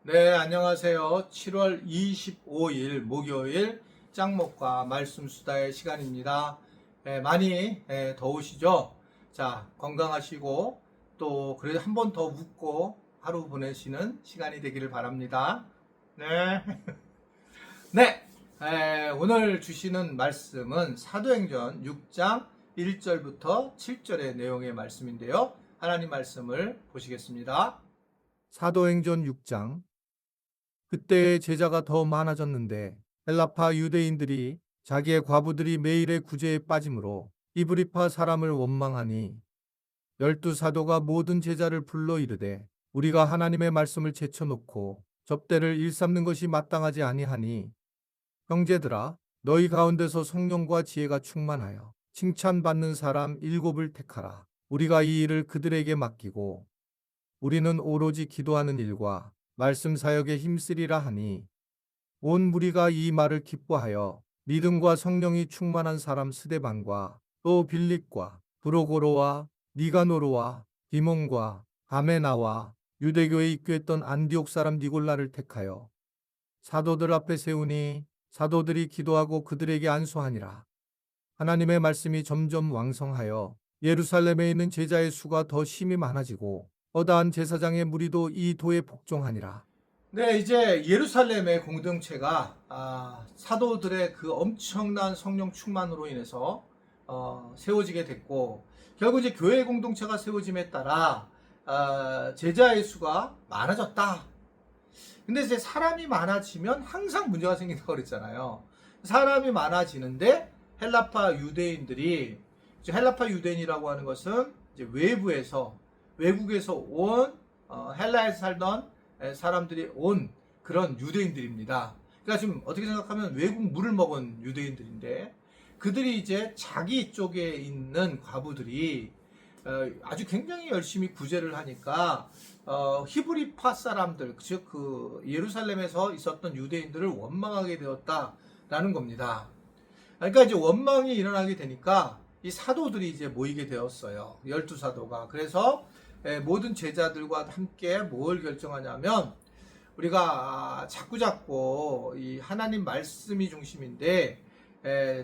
네, 안녕하세요. 7월 25일 목요일 짱목과 말씀 수다의 시간입니다. 많이 더우시죠? 자, 건강하시고 또 그래도 한 번 더 웃고 하루 보내시는 시간이 되기를 바랍니다. 네. 네. 오늘 주시는 말씀은 사도행전 6장 1절부터 7절의 내용의 말씀인데요. 하나님 말씀을 보시겠습니다. 사도행전 6장. 그때 제자가 더 많아졌는데 헬라파 유대인들이 자기의 과부들이 매일의 구제에 빠짐으로 이브리파 사람을 원망하니 열두 사도가 모든 제자를 불러 이르되 우리가 하나님의 말씀을 제쳐놓고 접대를 일삼는 것이 마땅하지 아니하니 형제들아 너희 가운데서 성령과 지혜가 충만하여 칭찬받는 사람 7을 택하라. 우리가 이 일을 그들에게 맡기고 우리는 오로지 기도하는 일과 말씀 사역에 힘쓰리라 하니 온 무리가 이 말을 기뻐하여 믿음과 성령이 충만한 사람 스데반과 또 빌립과 브로고로와 니가노로와 디몬과 가메나와 유대교에 입교했던 안디옥 사람 니골라를 택하여 사도들 앞에 세우니 사도들이 기도하고 그들에게 안수하니라. 하나님의 말씀이 점점 왕성하여 예루살렘에 있는 제자의 수가 더 심히 많아지고 허다한 제사장의 무리도 이 도에 복종하니라. 네, 이제 예루살렘의 공동체가 사도들의 그 엄청난 성령 충만으로 인해서 세워지게 됐고, 결국 이제 교회 공동체가 세워짐에 따라 제자의 수가 많아졌다. 근데 이제 사람이 많아지면 항상 문제가 생긴다고 그랬잖아요. 사람이 많아지는데 헬라파 유대인들이, 이제 헬라파 유대인이라고 하는 것은 이제 외국에서 온 헬라에서 살던 사람들이 온 그런 유대인들입니다. 그러니까 지금 어떻게 생각하면 외국 물을 먹은 유대인들인데, 그들이 이제 자기 쪽에 있는 과부들이 아주 굉장히 열심히 구제를 하니까 히브리파 사람들, 즉 그 예루살렘에서 있었던 유대인들을 원망하게 되었다라는 겁니다. 그러니까 이제 원망이 일어나게 되니까 이 사도들이 이제 모이게 되었어요. 12사도가. 그래서 모든 제자들과 함께 뭘 결정하냐면, 우리가 자꾸 이 하나님 말씀이 중심인데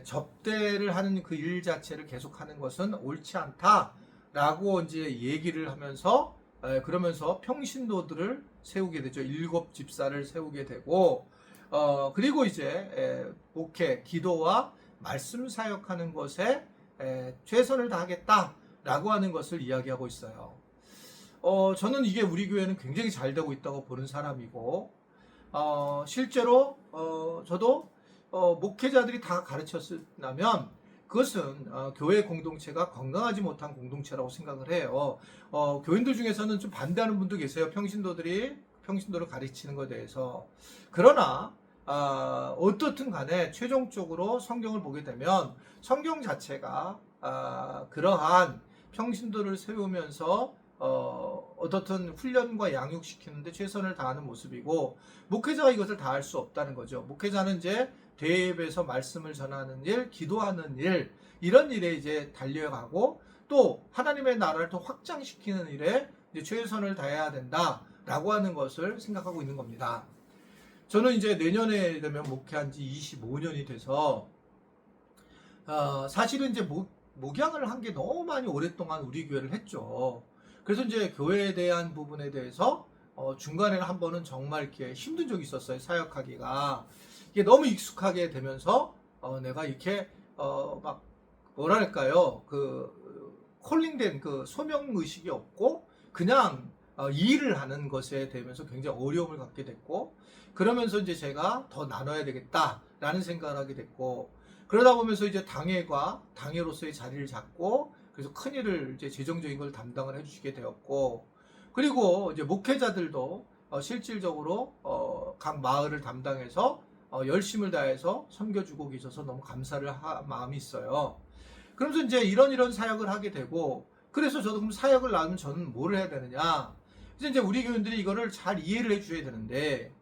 접대를 하는 그 일 자체를 계속하는 것은 옳지 않다라고 이제 얘기를 하면서, 그러면서 평신도들을 세우게 되죠. 7집사를 세우게 되고, 그리고 이제 목회, 기도와 말씀 사역하는 것에 최선을 다하겠다라고 하는 것을 이야기하고 있어요. 저는 이게 우리 교회는 굉장히 잘 되고 있다고 보는 사람이고, 실제로 저도 목회자들이 다 가르쳤으면 그것은 교회 공동체가 건강하지 못한 공동체라고 생각을 해요. 교인들 중에서는 좀 반대하는 분도 계세요. 평신도를 가르치는 것에 대해서. 그러나 어떻든 간에 최종적으로 성경을 보게 되면 성경 자체가 그러한 평신도를 세우면서 어떻든 훈련과 양육시키는데 최선을 다하는 모습이고, 목회자가 이것을 다 할 수 없다는 거죠. 목회자는 이제 대회에서 말씀을 전하는 일, 기도하는 일, 이런 일에 이제 달려가고, 또 하나님의 나라를 더 확장시키는 일에 이제 최선을 다해야 된다라고 하는 것을 생각하고 있는 겁니다. 저는 이제 내년에 되면 목회한 지 25년이 돼서 사실은 이제 목양을 한 게 너무 많이 오랫동안 우리 교회를 했죠. 그래서 이제 교회에 대한 부분에 대해서 중간에는 한 번은 정말 이렇게 힘든 적이 있었어요. 사역하기가. 이게 너무 익숙하게 되면서 내가 이렇게 막 뭐랄까요, 그 콜링된 그 소명 의식이 없고 그냥 일을 하는 것에 대면서 굉장히 어려움을 갖게 됐고, 그러면서 이제 제가 더 나눠야 되겠다라는 생각을 하게 됐고, 그러다 보면서 이제 당회로서의 자리를 잡고, 그래서 큰 일을 이제 재정적인 걸 담당을 해주시게 되었고, 그리고 이제 목회자들도 실질적으로 각 마을을 담당해서 열심을 다해서 섬겨주고 계셔서 너무 감사를 마음이 있어요. 그러면서 이제 이런 사역을 하게 되고, 그래서 저도 그럼 사역을 나누면 저는 뭘 해야 되느냐. 그래서 이제 우리 교인들이 이거를 잘 이해를 해줘야 되는데,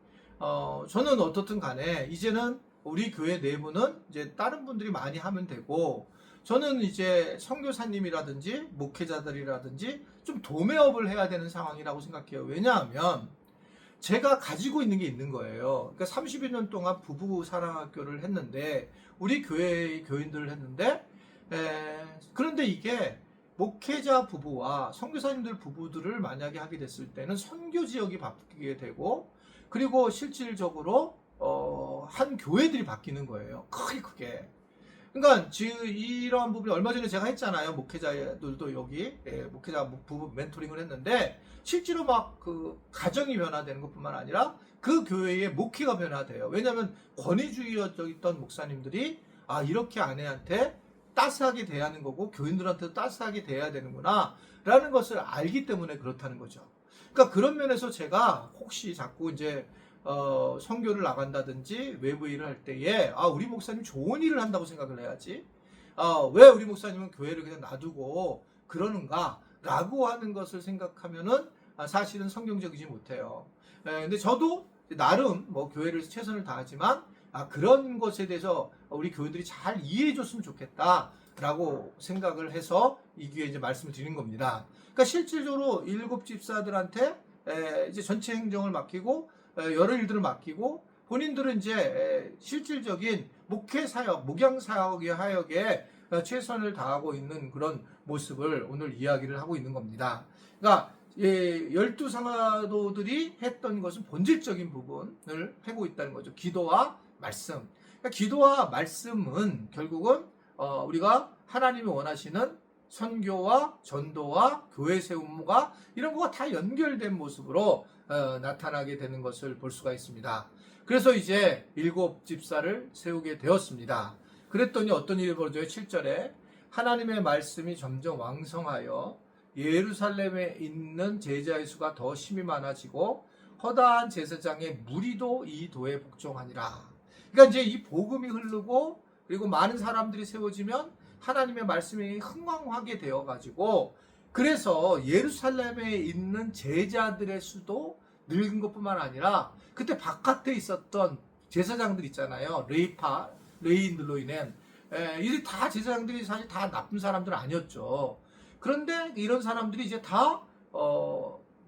저는 어떻든 간에 이제는 우리 교회 내부는 이제 다른 분들이 많이 하면 되고, 저는 이제 선교사님이라든지 목회자들이라든지 좀 도매업을 해야 되는 상황이라고 생각해요. 왜냐하면 제가 가지고 있는 게 있는 거예요. 그러니까 30여 년 동안 부부 사랑학교를 했는데 우리 교회의 교인들을 했는데 그런데 이게 목회자 부부와 선교사님들 부부들을 만약에 하게 됐을 때는 선교 지역이 바뀌게 되고 그리고 실질적으로 한 교회들이 바뀌는 거예요. 크게. 그러니까 지금 이러한 부분이 얼마 전에 제가 했잖아요. 목회자들도 여기 목회자 부부 멘토링을 했는데 실제로 막 그 가정이 변화되는 것뿐만 아니라 그 교회의 목회가 변화돼요. 왜냐하면 권위주의였던 목사님들이 이렇게 아내한테 따스하게 대하는 거고 교인들한테도 따스하게 대해야 되는구나 라는 것을 알기 때문에 그렇다는 거죠. 그러니까 그런 면에서 제가 혹시 자꾸 이제 선교를 나간다든지 외부 일을 할 때에 우리 목사님 좋은 일을 한다고 생각을 해야지 왜 우리 목사님은 교회를 그냥 놔두고 그러는가 라고 하는 것을 생각하면은 사실은 성경적이지 못해요. 근데 저도 나름 뭐 교회를 최선을 다하지만 그런 것에 대해서 우리 교인들이 잘 이해해 줬으면 좋겠다라고 생각을 해서 이 기회에 이제 말씀을 드리는 겁니다. 그러니까 실질적으로 7 집사들한테 이제 전체 행정을 맡기고 여러 일들을 맡기고 본인들은 이제 실질적인 목회 사역, 목양 사역의 하역에 최선을 다하고 있는 그런 모습을 오늘 이야기를 하고 있는 겁니다. 그러니까 12 상하도들이 했던 것은 본질적인 부분을 하고 있다는 거죠. 기도와 말씀. 그러니까 기도와 말씀은 결국은 우리가 하나님이 원하시는 선교와 전도와 교회 세움과 이런 거가 다 연결된 모습으로 나타나게 되는 것을 볼 수가 있습니다. 그래서 이제 7 집사를 세우게 되었습니다. 그랬더니 어떤 일이 벌어져요? 7절에 하나님의 말씀이 점점 왕성하여 예루살렘에 있는 제자의 수가 더 심히 많아지고 허다한 제사장의 무리도 이 도에 복종하니라. 그러니까 이제 이 복음이 흐르고 그리고 많은 사람들이 세워지면 하나님의 말씀이 흥왕하게 되어가지고 그래서 예루살렘에 있는 제자들의 수도 늙은 것뿐만 아니라 그때 바깥에 있었던 제사장들 있잖아요. 레인들로 인해 이들 다 제사장들이 사실 다 나쁜 사람들은 아니었죠. 그런데 이런 사람들이 이제 다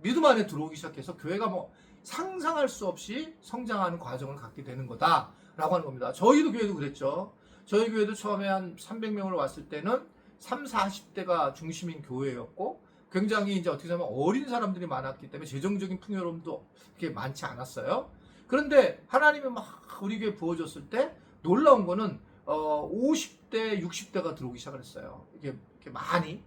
믿음 안에 들어오기 시작해서 교회가 뭐 상상할 수 없이 성장하는 과정을 갖게 되는 거다라고 하는 겁니다. 저희도 교회도 그랬죠. 저희 교회도 처음에 한 300명을 왔을 때는 30, 40대가 중심인 교회였고 굉장히 이제 어떻게 보면 어린 사람들이 많았기 때문에 재정적인 풍요로움도 그렇게 많지 않았어요. 그런데 하나님이 막 우리 교회에 부어줬을 때 놀라운 거는 50대, 60대가 들어오기 시작을 했어요. 이렇게 많이.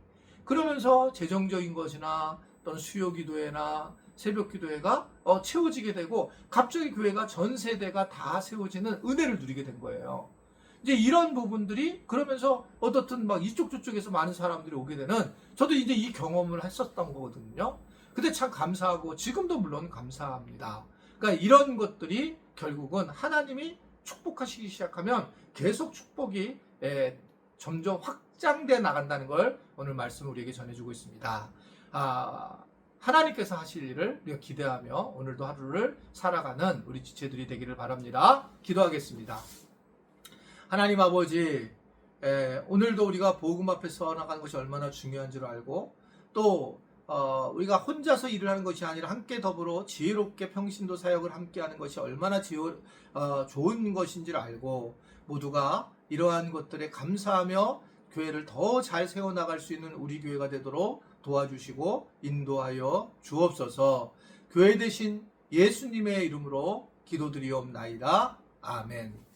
그러면서 재정적인 것이나 어떤 수요 기도회나 새벽 기도회가 채워지게 되고 갑자기 교회가 전 세대가 다 세워지는 은혜를 누리게 된 거예요. 이제 이런 부분들이 그러면서 어떻든 막 이쪽 저쪽에서 많은 사람들이 오게 되는 저도 이제 이 경험을 했었던 거거든요. 근데 참 감사하고 지금도 물론 감사합니다. 그러니까 이런 것들이 결국은 하나님이 축복하시기 시작하면 계속 축복이 점점 확장돼 나간다는 걸 오늘 말씀을 우리에게 전해주고 있습니다. 하나님께서 하실 일을 우리가 기대하며 오늘도 하루를 살아가는 우리 지체들이 되기를 바랍니다. 기도하겠습니다. 하나님 아버지, 오늘도 우리가 복음 앞에서 나가는 것이 얼마나 중요한 줄 알고 또 우리가 혼자서 일을 하는 것이 아니라 함께 더불어 지혜롭게 평신도 사역을 함께 하는 것이 얼마나 좋은 것인지를 알고 모두가 이러한 것들에 감사하며 교회를 더 잘 세워나갈 수 있는 우리 교회가 되도록 도와주시고 인도하여 주옵소서. 교회 대신 예수님의 이름으로 기도드리옵나이다. 아멘.